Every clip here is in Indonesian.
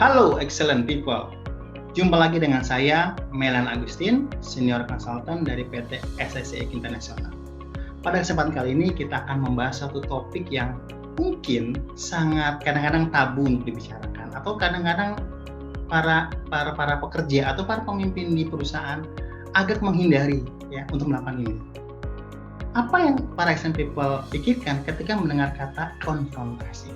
Halo excellent people, jumpa lagi dengan saya Melan Agustin, Senior Consultant dari PT SSC International. Pada kesempatan kali ini kita akan membahas satu topik yang mungkin sangat kadang-kadang tabu untuk dibicarakan, atau kadang-kadang para pekerja atau para pemimpin di perusahaan agak menghindari ya untuk melakukan ini. Apa yang para excellent people pikirkan ketika mendengar kata konfrontasi?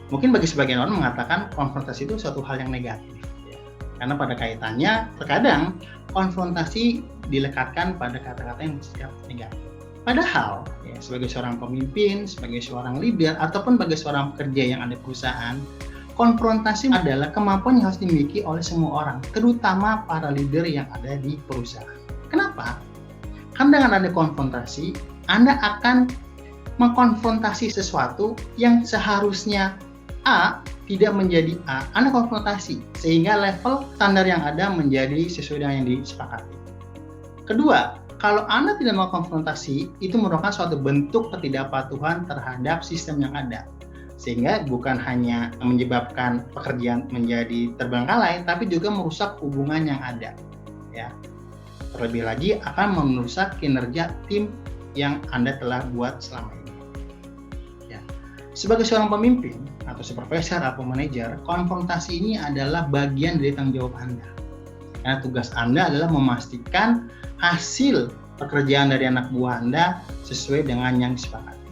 Mungkin bagi sebagian orang mengatakan konfrontasi itu suatu hal yang negatif, ya. Karena pada kaitannya terkadang konfrontasi dilekatkan pada kata-kata yang bersifat negatif. Padahal ya, sebagai seorang pemimpin, sebagai seorang leader, ataupun sebagai seorang pekerja yang ada di perusahaan, konfrontasi adalah kemampuan yang harus dimiliki oleh semua orang, terutama para leader yang ada di perusahaan. Kenapa? Karena dengan ada konfrontasi, Anda akan mengkonfrontasi sesuatu yang seharusnya A tidak menjadi A, Anda konfrontasi sehingga level standar yang ada menjadi sesuai dengan yang disepakati. Kedua, kalau Anda tidak mau konfrontasi, itu merupakan suatu bentuk ketidakpatuhan terhadap sistem yang ada, sehingga bukan hanya menyebabkan pekerjaan menjadi terbengkalai, tapi juga merusak hubungan yang ada. Ya, terlebih lagi akan merusak kinerja tim yang Anda telah buat selama ini. Sebagai seorang pemimpin atau supervisor atau manajer, konfrontasi ini adalah bagian dari tanggung jawab Anda. Karena tugas Anda adalah memastikan hasil pekerjaan dari anak buah Anda sesuai dengan yang disepakati.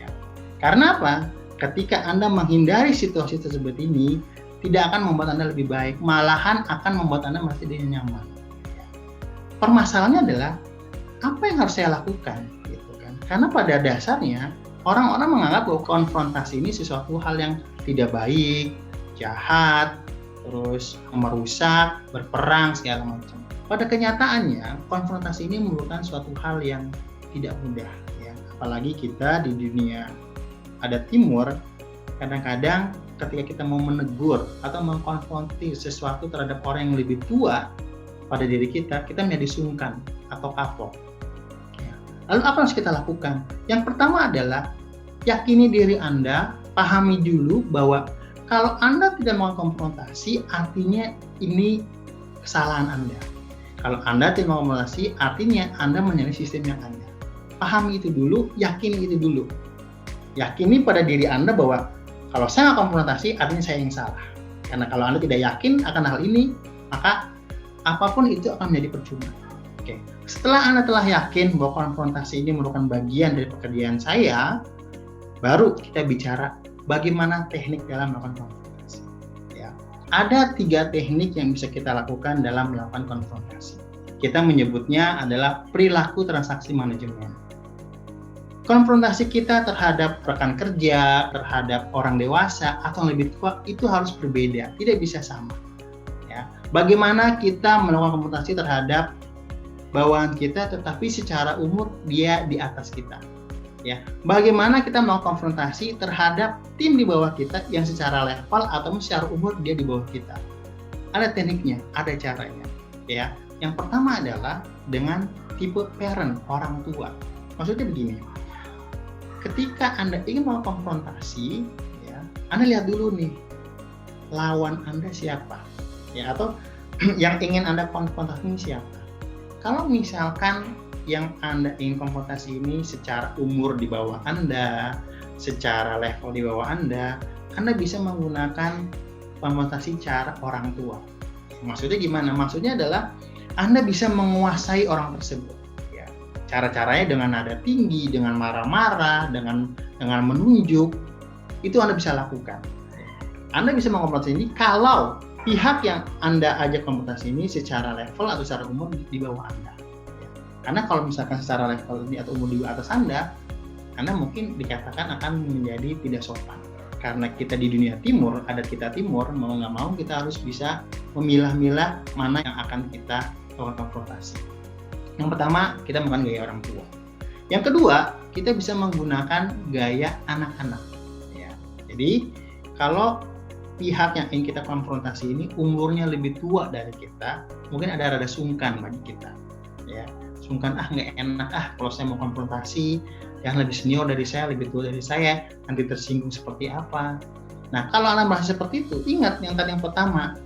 Ya. Karena apa? Ketika Anda menghindari situasi tersebut ini, tidak akan membuat Anda lebih baik, malahan akan membuat Anda merasa tidak nyaman. Ya. Permasalahannya adalah apa yang harus saya lakukan, gitu kan? Karena pada dasarnya orang-orang menganggap bahwa konfrontasi ini sesuatu hal yang tidak baik, jahat, terus merusak, berperang, segala macam. Pada kenyataannya, konfrontasi ini merupakan suatu hal yang tidak mudah. Ya. Apalagi kita di dunia ada timur, kadang-kadang ketika kita mau menegur atau mengkonfrontir sesuatu terhadap orang yang lebih tua pada diri kita menjadi sungkan atau kapok. Lalu apa yang harus kita lakukan? Yang pertama adalah yakini diri Anda, pahami dulu bahwa kalau Anda tidak mau konfrontasi, artinya ini kesalahan Anda. Kalau Anda tidak mau konfrontasi, artinya Anda menyalahi sistem yang ada. Pahami itu dulu, yakini itu dulu. Yakini pada diri Anda bahwa kalau saya nggak konfrontasi, artinya saya yang salah. Karena kalau Anda tidak yakin akan hal ini, maka apapun itu akan menjadi percuma. Oke. Setelah Anda telah yakin bahwa konfrontasi ini merupakan bagian dari pekerjaan saya, baru kita bicara bagaimana teknik dalam melakukan konfrontasi. Ya. Ada 3 teknik yang bisa kita lakukan dalam melakukan konfrontasi. Kita menyebutnya adalah perilaku transaksi manajemen. Konfrontasi kita terhadap rekan kerja, terhadap orang dewasa atau lebih tua itu harus berbeda, tidak bisa sama. Ya. Bagaimana kita melakukan konfrontasi terhadap bawahan kita, tetapi secara umur dia di atas kita. Ya, bagaimana kita mau konfrontasi terhadap tim di bawah kita yang secara level atau secara umur dia di bawah kita. Ada tekniknya, ada caranya. Ya, yang pertama adalah dengan tipe parent, orang tua. Maksudnya begini, ketika Anda ingin mau konfrontasi, ya, Anda lihat dulu nih lawan Anda siapa, ya, atau yang ingin Anda konfrontasi ini siapa. Kalau misalkan yang Anda ingin konfrontasi ini secara umur di bawah Anda, secara level di bawah Anda bisa menggunakan konfrontasi cara orang tua. Maksudnya gimana? Maksudnya adalah Anda bisa menguasai orang tersebut. Ya. Cara-caranya dengan nada tinggi, dengan marah-marah, dengan menunjuk, itu Anda bisa lakukan. Anda bisa mengkonfrontasi ini kalau pihak yang Anda ajak konfrontasi ini secara level atau secara umur di bawah Anda. Karena kalau misalkan secara level ini atau umur di atas Anda mungkin dikatakan akan menjadi tidak sopan. Karena kita di dunia timur, adat kita timur, mau nggak mau kita harus bisa memilah-milah mana yang akan kita konfrontasi. Yang pertama, kita menggunakan gaya orang tua. Yang kedua, kita bisa menggunakan gaya anak-anak. Ya. Jadi, kalau pihak yang ingin kita konfrontasi ini umurnya lebih tua dari kita, mungkin ada rada sungkan bagi kita. Ya. Sungkan, nggak enak kalau saya mau konfrontasi yang lebih senior dari saya, lebih tua dari saya, nanti tersinggung seperti apa. Nah, kalau Anda merasa seperti itu, ingat yang tadi yang pertama,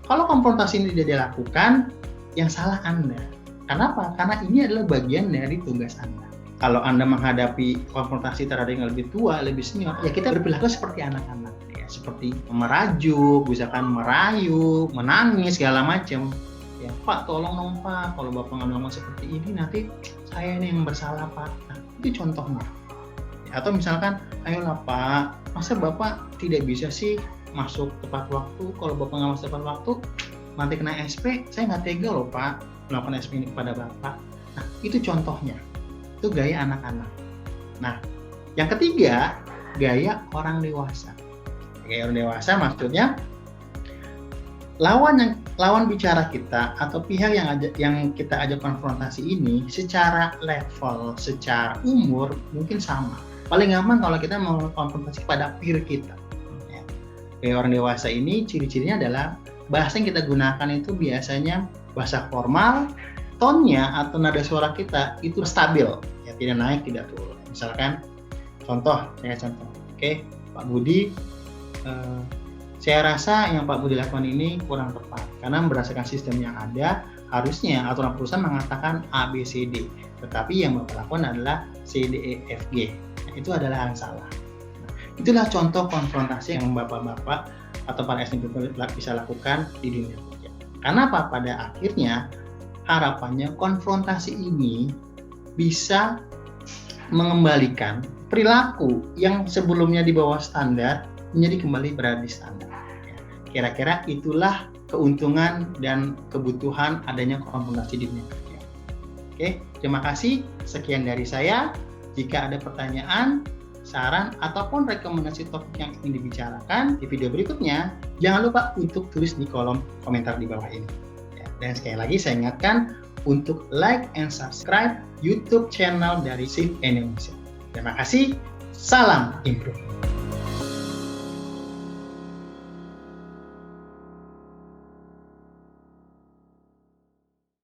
kalau konfrontasi ini tidak dilakukan, yang salah Anda. Kenapa? Karena ini adalah bagian dari tugas Anda. Kalau Anda menghadapi konfrontasi terhadap yang lebih tua, lebih senior, ya kita berperilaku seperti anak-anak. Ya, seperti merajuk, misalkan merayu, menangis, segala macam. Ya, Pak, tolong dong Pak, kalau Bapak ngomong seperti ini, nanti saya ini yang bersalah Pak. Nah, itu contohnya. Atau misalkan, ayolah Pak, masa Bapak tidak bisa sih masuk tepat waktu? Kalau Bapak nggak masuk tepat waktu, nanti kena SP, saya nggak tega loh Pak melakukan SP ini kepada Bapak. Nah, itu contohnya. Itu gaya anak-anak. Nah, yang ketiga, gaya orang dewasa. Gaya orang dewasa maksudnya lawan bicara kita atau pihak yang kita ajak konfrontasi ini secara level, secara umur mungkin sama. Paling gampang kalau kita mau konfrontasi pada peer kita. Ya. Gaya orang dewasa ini ciri-cirinya adalah bahasa yang kita gunakan itu biasanya bahasa formal, tone-nya atau nada suara kita itu stabil, ya tidak naik, tidak turun. Misalkan, contoh, oke, Pak Budi, saya rasa yang Pak Budi lakukan ini kurang tepat, karena berdasarkan sistem yang ada, harusnya aturan perusahaan mengatakan A, B, C, D, tetapi yang Bapak lakukan adalah C, D, E, F, G. Nah, itu adalah yang salah. Nah, itulah contoh konfrontasi yang Bapak-Bapak atau para SNP bisa lakukan di dunia kerja. Karena apa? Pada akhirnya harapannya konfrontasi ini bisa mengembalikan perilaku yang sebelumnya di bawah standar menjadi kembali berada di standar. Kira-kira itulah keuntungan dan kebutuhan adanya konfrontasi di dunia kerja. Oke, terima kasih. Sekian dari saya. Jika ada pertanyaan, saran, ataupun rekomendasi topik yang ingin dibicarakan di video berikutnya, jangan lupa untuk tulis di kolom komentar di bawah ini. Dan sekali lagi saya ingatkan untuk like and subscribe YouTube channel dari SIP Indonesia. Terima kasih, salam improve.